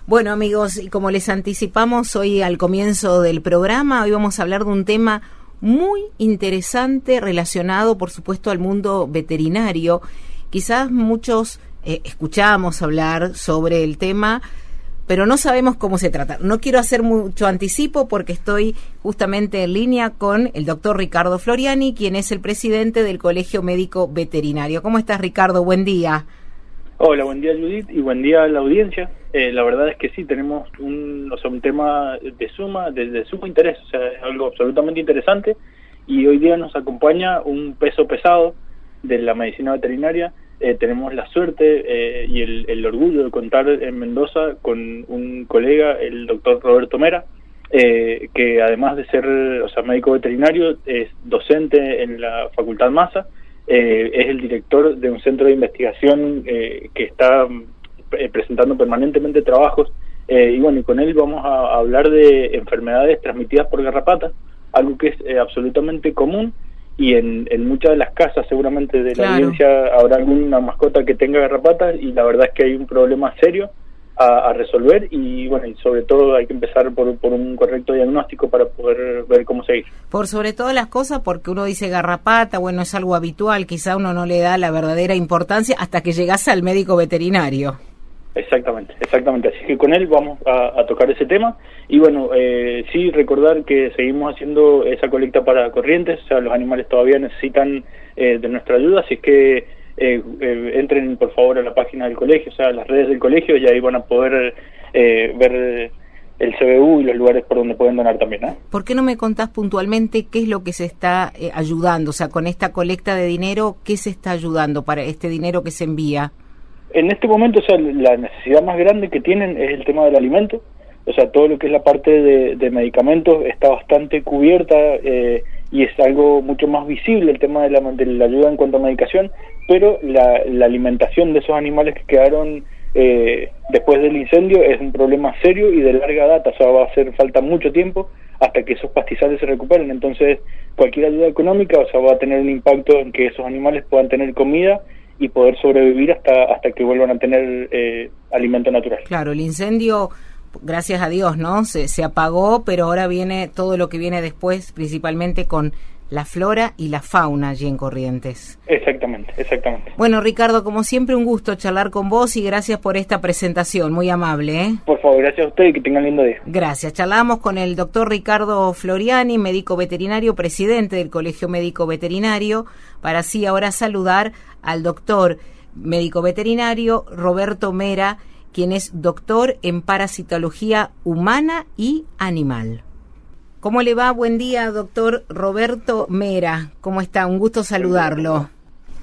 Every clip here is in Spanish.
Bueno, amigos, y como les anticipamos hoy al comienzo del programa, hoy vamos a hablar de un tema muy interesante relacionado, por supuesto, al mundo veterinario. Quizás muchos escuchamos hablar sobre el tema, pero no sabemos cómo se trata. No quiero hacer mucho anticipo porque estoy justamente en línea con el doctor Ricardo Floriani, quien es el presidente del Colegio Médico Veterinario. ¿Cómo estás, Ricardo? Buen día. Hola, buen día, Judith, y buen día a la audiencia. La verdad es que sí, tenemos un tema de suma interés, o sea, es algo absolutamente interesante, y hoy día nos acompaña un peso pesado de la medicina veterinaria. Tenemos la suerte y el orgullo de contar en Mendoza con un colega, el doctor Roberto Mera, que además de ser médico veterinario, es docente en la Facultad Massa. Es el director de un centro de investigación que está presentando permanentemente trabajos, y bueno, y con él vamos a hablar de enfermedades transmitidas por garrapatas, algo que es absolutamente común, y en muchas de las casas seguramente de la audiencia habrá alguna mascota que tenga garrapatas, y la verdad es que hay un problema serio a resolver, y bueno, y sobre todo hay que empezar por un correcto diagnóstico para poder ver cómo seguir. Por sobre todas las cosas, porque uno dice garrapata, bueno, es algo habitual, quizá uno no le da la verdadera importancia hasta que llegas al médico veterinario. Exactamente, así que con él vamos a tocar ese tema, y bueno, sí recordar que seguimos haciendo esa colecta para corrientes, o sea, los animales todavía necesitan de nuestra ayuda, así es que entren por favor a la página del colegio, o sea, a las redes del colegio, y ahí van a poder ver el CBU y los lugares por donde pueden donar también, ¿eh? ¿Por qué no me contás puntualmente qué es lo que se está ayudando? O sea, con esta colecta de dinero, ¿qué se está ayudando para este dinero que se envía? En este momento, o sea, la necesidad más grande que tienen es el tema del alimento, o sea, todo lo que es la parte de medicamentos está bastante cubierta, y es algo mucho más visible el tema de la ayuda en cuanto a medicación, pero la alimentación de esos animales que quedaron después del incendio es un problema serio y de larga data, o sea, va a hacer falta mucho tiempo hasta que esos pastizales se recuperen. Entonces, cualquier ayuda económica, o sea, va a tener un impacto en que esos animales puedan tener comida y poder sobrevivir hasta que vuelvan a tener alimento natural. Claro, el incendio, gracias a Dios, ¿no? Se apagó, pero ahora viene todo lo que viene después, principalmente con la flora y la fauna allí en Corrientes. Exactamente. Bueno, Ricardo, como siempre, un gusto charlar con vos y gracias por esta presentación, muy amable, ¿eh? Por favor, gracias a usted y que tengan lindo día. Gracias. Charlamos con el doctor Ricardo Floriani, médico veterinario, presidente del Colegio Médico Veterinario, para así ahora saludar al doctor médico veterinario Roberto Mera, quien es doctor en parasitología humana y animal. ¿Cómo le va? Buen día, doctor Roberto Mera. ¿Cómo está? Un gusto saludarlo.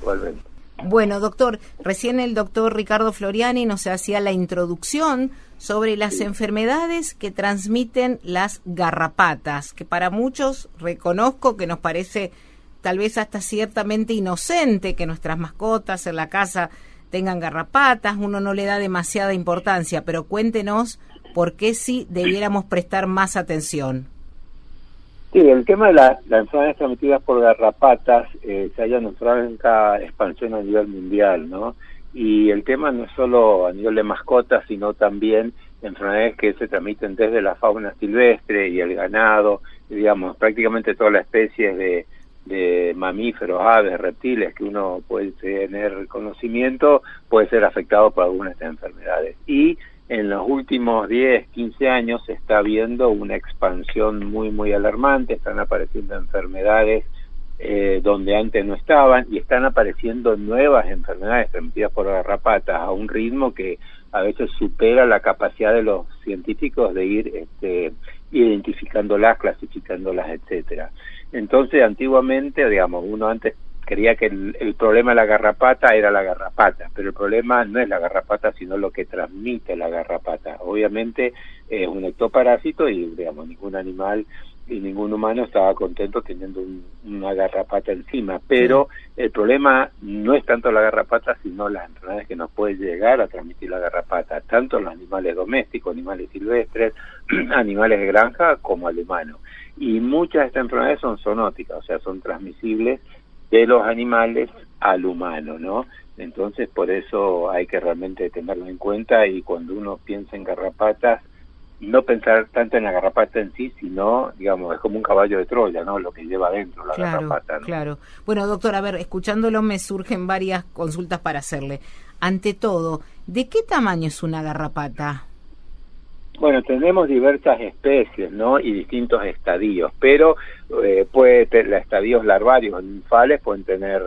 Igualmente. Bueno, doctor, recién el doctor Ricardo Floriani nos hacía la introducción sobre las enfermedades que transmiten las garrapatas, que para muchos reconozco que nos parece tal vez hasta ciertamente inocente que nuestras mascotas en la casa tengan garrapatas, uno no le da demasiada importancia, pero cuéntenos por qué sí debiéramos prestar más atención. Sí, el tema de las enfermedades transmitidas por garrapatas se halla en nuestra expansión a nivel mundial, ¿no? Y el tema no es solo a nivel de mascotas, sino también enfermedades que se transmiten desde la fauna silvestre y el ganado, digamos, prácticamente todas las especies de mamíferos, aves, reptiles que uno puede tener conocimiento, puede ser afectado por alguna de estas enfermedades. Y en los últimos 10, 15 años se está viendo una expansión muy alarmante, están apareciendo enfermedades donde antes no estaban, y están apareciendo nuevas enfermedades transmitidas por garrapatas a un ritmo que a veces supera la capacidad de los científicos de ir identificándolas, clasificándolas, etcétera. Entonces, antiguamente, digamos, uno antes creía que el problema de la garrapata era la garrapata, pero el problema no es la garrapata, sino lo que transmite la garrapata. Obviamente es un ectoparásito y, digamos, ningún animal y ningún humano estaba contento teniendo una garrapata encima, pero el problema no es tanto la garrapata, sino las enfermedades que nos puede llegar a transmitir la garrapata, tanto en los animales domésticos, animales silvestres, animales de granja, como al humano. Y muchas de estas enfermedades son zoonóticas, o sea, son transmisibles de los animales al humano, ¿no? Entonces, por eso hay que realmente tenerlo en cuenta, y cuando uno piensa en garrapatas, no pensar tanto en la garrapata en sí, sino, digamos, es como un caballo de Troya, ¿no? Lo que lleva adentro la garrapata, ¿no? Claro. Bueno, doctor, a ver, escuchándolo me surgen varias consultas para hacerle. Ante todo, ¿de qué tamaño es una garrapata? Bueno, tenemos diversas especies, ¿no? Y distintos estadios, pero puede tener estadios larvarios ninfales, pueden tener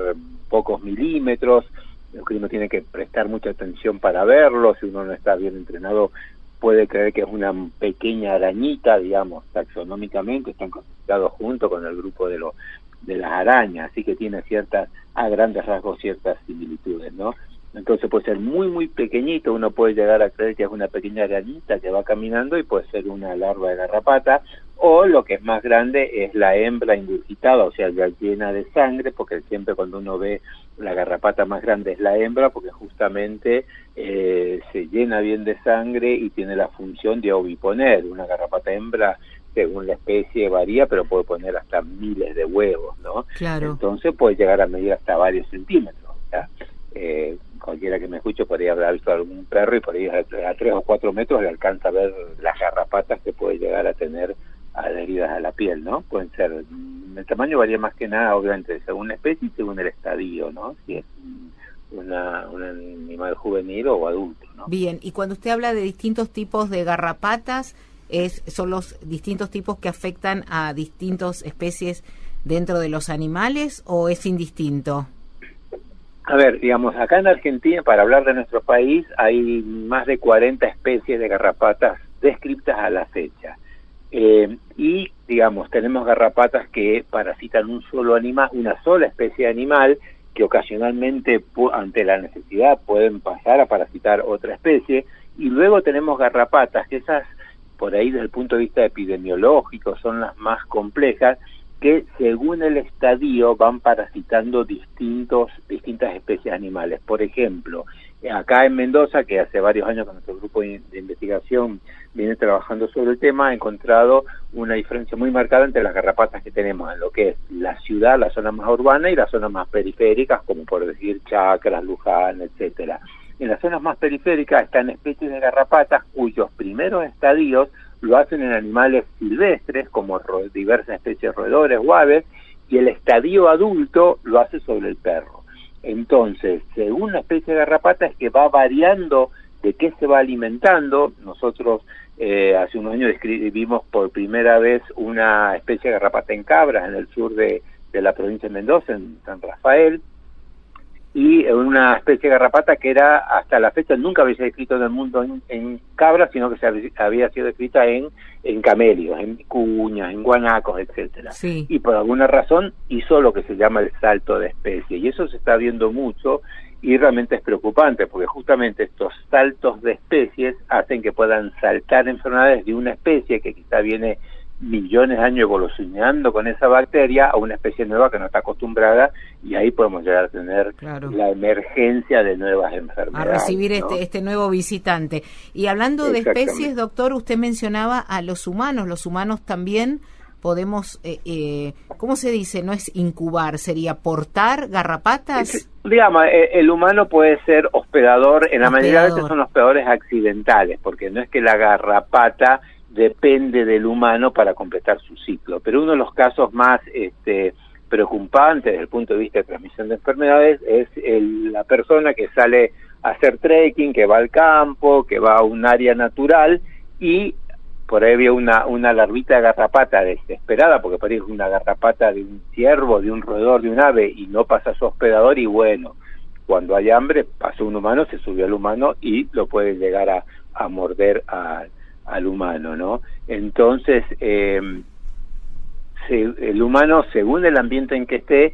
pocos milímetros, lo que uno tiene que prestar mucha atención para verlo. Si uno no está bien entrenado, puede creer que es una pequeña arañita, digamos, taxonómicamente, están clasificados junto con el grupo de las arañas, así que tiene a grandes rasgos, ciertas similitudes, ¿no? Entonces puede ser muy, muy pequeñito, uno puede llegar a creer que es una pequeña arañita que va caminando y puede ser una larva de garrapata, o lo que es más grande es la hembra ingurgitada, o sea, ya llena de sangre, porque siempre cuando uno ve la garrapata más grande es la hembra, porque justamente se llena bien de sangre y tiene la función de oviponer. Una garrapata hembra, según la especie, varía, pero puede poner hasta miles de huevos, ¿no? Claro. Entonces puede llegar a medir hasta varios centímetros. O sea, cualquiera que me escuche podría haber visto algún perro y por ahí a 3 o 4 metros le alcanza a ver las garrapatas que puede llegar a tener adheridas a la piel, ¿no? Pueden ser, el tamaño varía más que nada, obviamente, según la especie y según el estadio, ¿no? Si es un animal juvenil o adulto, ¿no? Bien, y cuando usted habla de distintos tipos de garrapatas, ¿son los distintos tipos que afectan a distintas especies dentro de los animales o es indistinto? A ver, digamos, acá en Argentina, para hablar de nuestro país, hay más de 40 especies de garrapatas descritas a la fecha. Y, digamos, tenemos garrapatas que parasitan un solo animal, una sola especie de animal, que ocasionalmente, ante la necesidad, pueden pasar a parasitar otra especie. Y luego tenemos garrapatas, que esas, por ahí desde el punto de vista epidemiológico, son las más complejas, que según el estadio van parasitando distintas especies animales. Por ejemplo, acá en Mendoza, que hace varios años con nuestro grupo de investigación viene trabajando sobre el tema, ha encontrado una diferencia muy marcada entre las garrapatas que tenemos en lo que es la ciudad, la zona más urbana, y las zonas más periféricas, como por decir Chacras, Luján, etcétera. En las zonas más periféricas están especies de garrapatas cuyos primeros estadios lo hacen en animales silvestres, como diversas especies de roedores o aves, y el estadio adulto lo hace sobre el perro. Entonces, según la especie de garrapata es que va variando de qué se va alimentando. Nosotros hace unos años describimos por primera vez una especie de garrapata en cabras en el sur de la provincia de Mendoza, en San Rafael, y una especie de garrapata que era, hasta la fecha, nunca había sido descrito en el mundo en cabras, sino que había sido descrita en camelios, en vicuñas, en guanacos, etcétera. Sí. Y por alguna razón hizo lo que se llama el salto de especie, y eso se está viendo mucho, y realmente es preocupante, porque justamente estos saltos de especies hacen que puedan saltar enfermedades de una especie que quizá viene millones de años evolucionando con esa bacteria a una especie nueva que no está acostumbrada, y ahí podemos llegar a tener la emergencia de nuevas enfermedades. A recibir, ¿no? este nuevo visitante. Y hablando de especies, doctor, usted mencionaba a los humanos también podemos, ¿cómo se dice? No es incubar, sería portar garrapatas. Digamos, el humano puede ser hospedador, en la mayoría de veces son hospedadores accidentales, porque no es que la garrapata depende del humano para completar su ciclo, pero uno de los casos más preocupantes desde el punto de vista de transmisión de enfermedades es la persona que sale a hacer trekking, que va al campo, que va a un área natural, y por ahí había una larvita de garrapata desesperada, porque por ahí es una garrapata de un ciervo, de un roedor, de un ave, y no pasa a su hospedador, y bueno, cuando hay hambre, pasó un humano, se subió al humano y lo puede llegar a morder al humano, ¿no? Entonces, el humano, según el ambiente en que esté,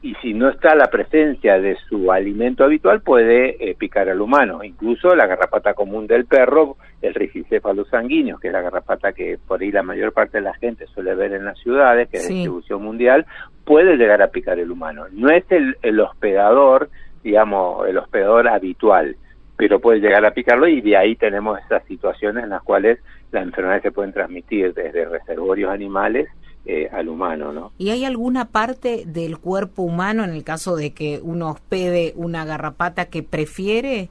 y si no está la presencia de su alimento habitual, puede picar al humano. Incluso la garrapata común del perro, el Rhizophagus sanguineus, que es la garrapata que por ahí la mayor parte de la gente suele ver en las ciudades, que es de distribución mundial, puede llegar a picar el humano. No es el hospedador, digamos, el hospedador habitual, pero puede llegar a picarlo, y de ahí tenemos esas situaciones en las cuales las enfermedades se pueden transmitir desde reservorios animales al humano, ¿no? ¿Y hay alguna parte del cuerpo humano, en el caso de que uno hospede una garrapata, que prefiere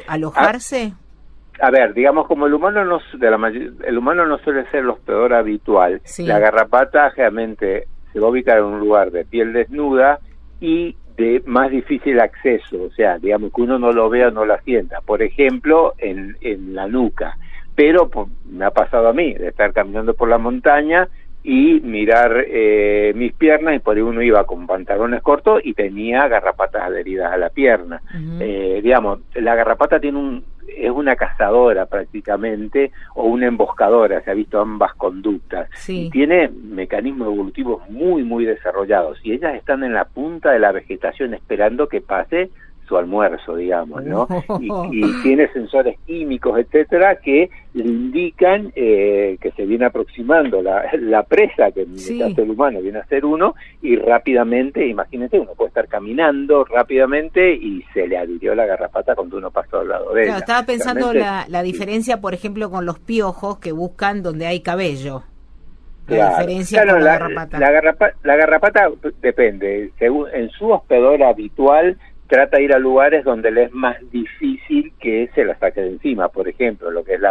alojarse? A ver, digamos, como el humano no suele ser el hospedador habitual, Sí. La garrapata generalmente se va a ubicar en un lugar de piel desnuda y de más difícil acceso, o sea, digamos que uno no lo vea o no la sienta, por ejemplo, en la nuca. Pero me ha pasado a mí, de estar caminando por la montaña y mirar mis piernas, y por ahí uno iba con pantalones cortos y tenía garrapatas adheridas a la pierna. Uh-huh. Digamos, la garrapata es una cazadora prácticamente, o una emboscadora, se ha visto ambas conductas, Sí. y tiene mecanismos evolutivos muy, muy desarrollados, y ellas están en la punta de la vegetación esperando que pase su almuerzo, digamos, ¿no? Y tiene sensores químicos, etcétera, que le indican que se viene aproximando la presa, que en Sí. el caso del humano viene a ser uno, y rápidamente, imagínate, uno puede estar caminando rápidamente y se le adhirió la garrapata cuando uno pasó al lado de ella. Claro, estaba pensando Realmente, la diferencia, por ejemplo, con los piojos, que buscan donde hay cabello. La claro. diferencia Claro, con la garrapata. La garrapata depende, en su hospedor habitual trata de ir a lugares donde le es más difícil que se la saque de encima. Por ejemplo, lo que es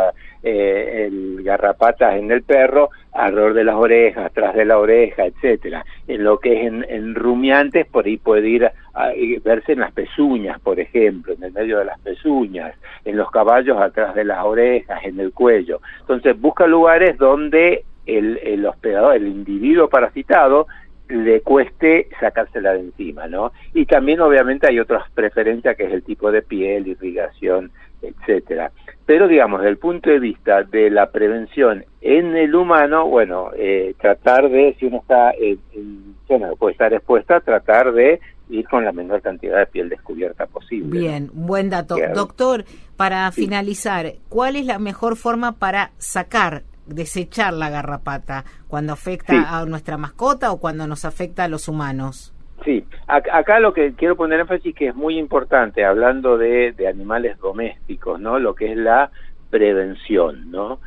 el garrapatas en el perro, alrededor de las orejas, atrás de la oreja, etcétera. En lo que es en rumiantes, por ahí puede ir a verse en las pezuñas, por ejemplo, en el medio de las pezuñas, en los caballos atrás de las orejas, en el cuello. Entonces busca lugares donde el hospedador, el individuo parasitado, le cueste sacársela de encima, ¿no? Y también obviamente hay otras preferencias, que es el tipo de piel, irrigación, etcétera. Pero digamos, desde el punto de vista de la prevención en el humano, bueno, tratar de, si uno está en zona que puede estar expuesta, tratar de ir con la menor cantidad de piel descubierta posible. Bien, buen dato. Claro. Doctor, para Sí. finalizar, ¿cuál es la mejor forma para desechar la garrapata cuando afecta Sí. a nuestra mascota o cuando nos afecta a los humanos? Sí, acá lo que quiero poner énfasis, que es muy importante, hablando de animales domésticos, ¿no? Lo que es la prevención, ¿no?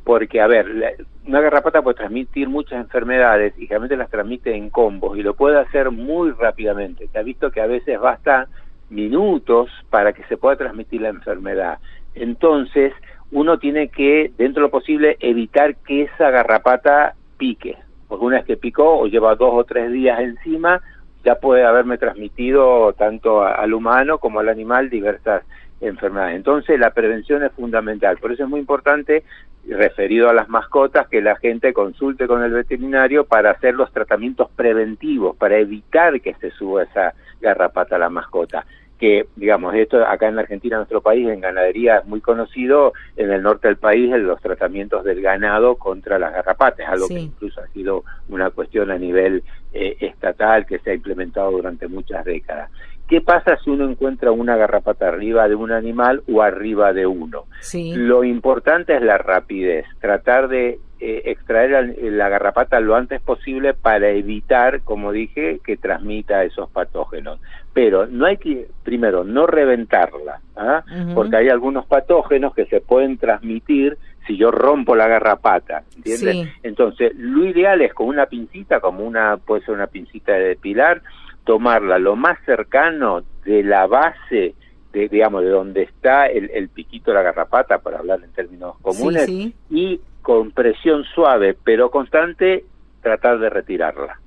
Porque, a ver, una garrapata puede transmitir muchas enfermedades, y generalmente las transmite en combos, y lo puede hacer muy rápidamente. Se ha visto que a veces basta minutos para que se pueda transmitir la enfermedad. Entonces, uno tiene que, dentro de lo posible, evitar que esa garrapata pique, porque una vez que picó o lleva 2 o 3 días encima, ya puede haberme transmitido tanto al humano como al animal diversas enfermedades. Entonces la prevención es fundamental, por eso es muy importante, referido a las mascotas, que la gente consulte con el veterinario para hacer los tratamientos preventivos, para evitar que se suba esa garrapata a la mascota. Que, digamos, esto acá en la Argentina, en nuestro país, en ganadería es muy conocido, en el norte del país, en los tratamientos del ganado contra las garrapatas, algo Sí. que incluso ha sido una cuestión a nivel estatal, que se ha implementado durante muchas décadas. ¿Qué pasa si uno encuentra una garrapata arriba de un animal o arriba de uno? Sí. Lo importante es la rapidez, tratar de extraer la garrapata lo antes posible para evitar, como dije, que transmita esos patógenos. Pero no hay que, primero, no reventarla, ¿ah? Uh-huh. Porque hay algunos patógenos que se pueden transmitir si yo rompo la garrapata, ¿entiendes? Sí. Entonces, lo ideal es con una pincita, puede ser una pincita de depilar, tomarla lo más cercano de la base, digamos, de donde está el piquito de la garrapata, para hablar en términos comunes, Sí. y con presión suave pero constante tratar de retirarla.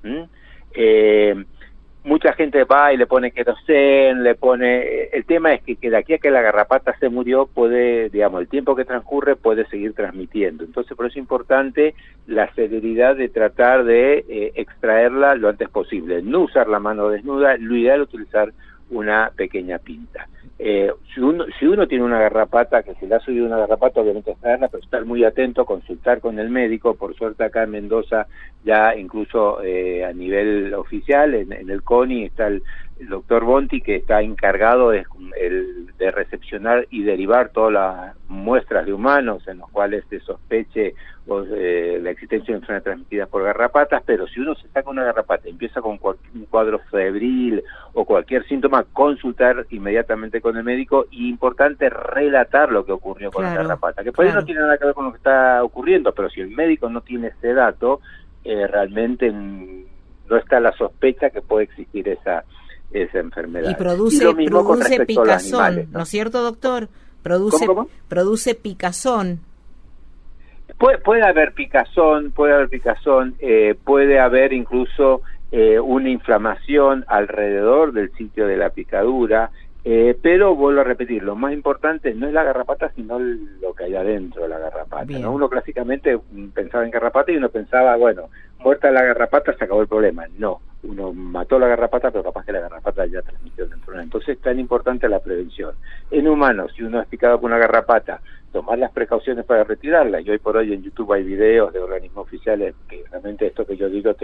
Mucha gente va y le pone querosén, el tema es que de aquí a que la garrapata se murió, puede, digamos, el tiempo que transcurre puede seguir transmitiendo. Entonces, por eso es importante la celeridad de tratar de extraerla lo antes posible, no usar la mano desnuda, lo ideal es utilizar una pequeña pinta. Si uno tiene una garrapata, que se le ha subido una garrapata, obviamente extraerla, pero estar muy atento, consultar con el médico. Por suerte acá en Mendoza, ya incluso a nivel oficial, en el CONI está el doctor Bonti, que está encargado de recepcionar y derivar todas las muestras de humanos en los cuales se sospeche la existencia de enfermedades transmitidas por garrapatas. Pero si uno se saca una garrapata y empieza con un cuadro febril o cualquier síntoma, consultar inmediatamente con el médico, y importante relatar lo que ocurrió con la garrapata, que por ahí no tiene nada que ver con lo que está ocurriendo, pero si el médico no tiene ese dato, realmente no está la sospecha que puede existir esa enfermedad. Y produce picazón, ¿no es cierto, doctor? ¿Cómo? Produce picazón. Puede haber picazón, puede haber incluso una inflamación alrededor del sitio de la picadura, pero vuelvo a repetir, lo más importante no es la garrapata, sino lo que hay adentro de la garrapata, ¿no? Uno clásicamente pensaba en garrapata y uno pensaba, bueno, muerta la garrapata se acabó el problema. No, uno mató la garrapata, pero capaz que la garrapata ya transmitió la enfermedad. Entonces es tan importante la prevención. En humanos, si uno es picado por una garrapata, tomar las precauciones para retirarla, y hoy por hoy en YouTube hay videos de organismos oficiales que realmente esto que yo digo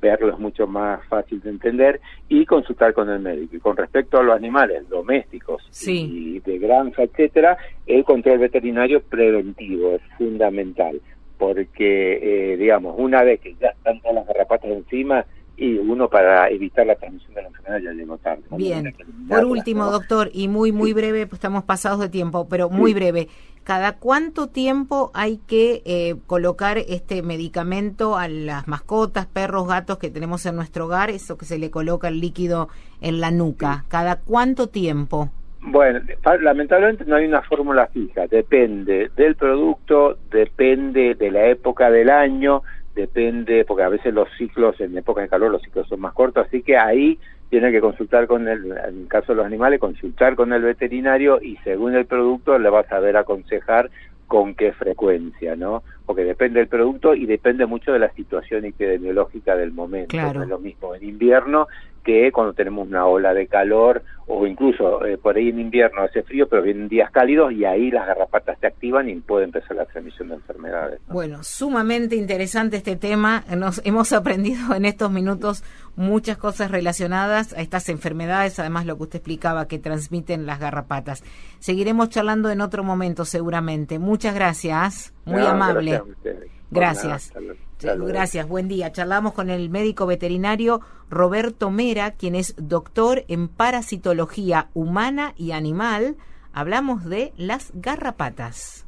verlo es mucho más fácil de entender, y consultar con el médico. Y con respecto a los animales domésticos y de granja, etcétera, el control veterinario preventivo es fundamental, porque digamos, una vez que ya están todas las garrapatas encima, y uno, para evitar la transmisión de la enfermedad, ya llegó tarde. Bien, por último, ¿no? Doctor, y muy breve, pues estamos pasados de tiempo, pero muy breve, ¿cada cuánto tiempo hay que colocar este medicamento a las mascotas, perros, gatos que tenemos en nuestro hogar, eso que se le coloca el líquido en la nuca? ¿Cada cuánto tiempo? Bueno, lamentablemente no hay una fórmula fija, depende del producto, depende de la época del año, depende, porque a veces los ciclos, en época de calor los ciclos son más cortos, así que ahí tiene que consultar en el caso de los animales, consultar con el veterinario, y según el producto le va a saber aconsejar con qué frecuencia, ¿no? Porque depende del producto y depende mucho de la situación epidemiológica del momento. Claro. No es lo mismo en invierno que cuando tenemos una ola de calor, o incluso por ahí en invierno hace frío, pero vienen días cálidos y ahí las garrapatas se activan y puede empezar la transmisión de enfermedades, ¿no? Bueno, sumamente interesante este tema. Hemos aprendido en estos minutos muchas cosas relacionadas a estas enfermedades, además lo que usted explicaba que transmiten las garrapatas. Seguiremos charlando en otro momento seguramente. Muchas gracias, muy amable. Gracias a ustedes. Gracias. Gracias, buen día. Charlamos con el médico veterinario Roberto Mera, quien es doctor en parasitología humana y animal. Hablamos de las garrapatas.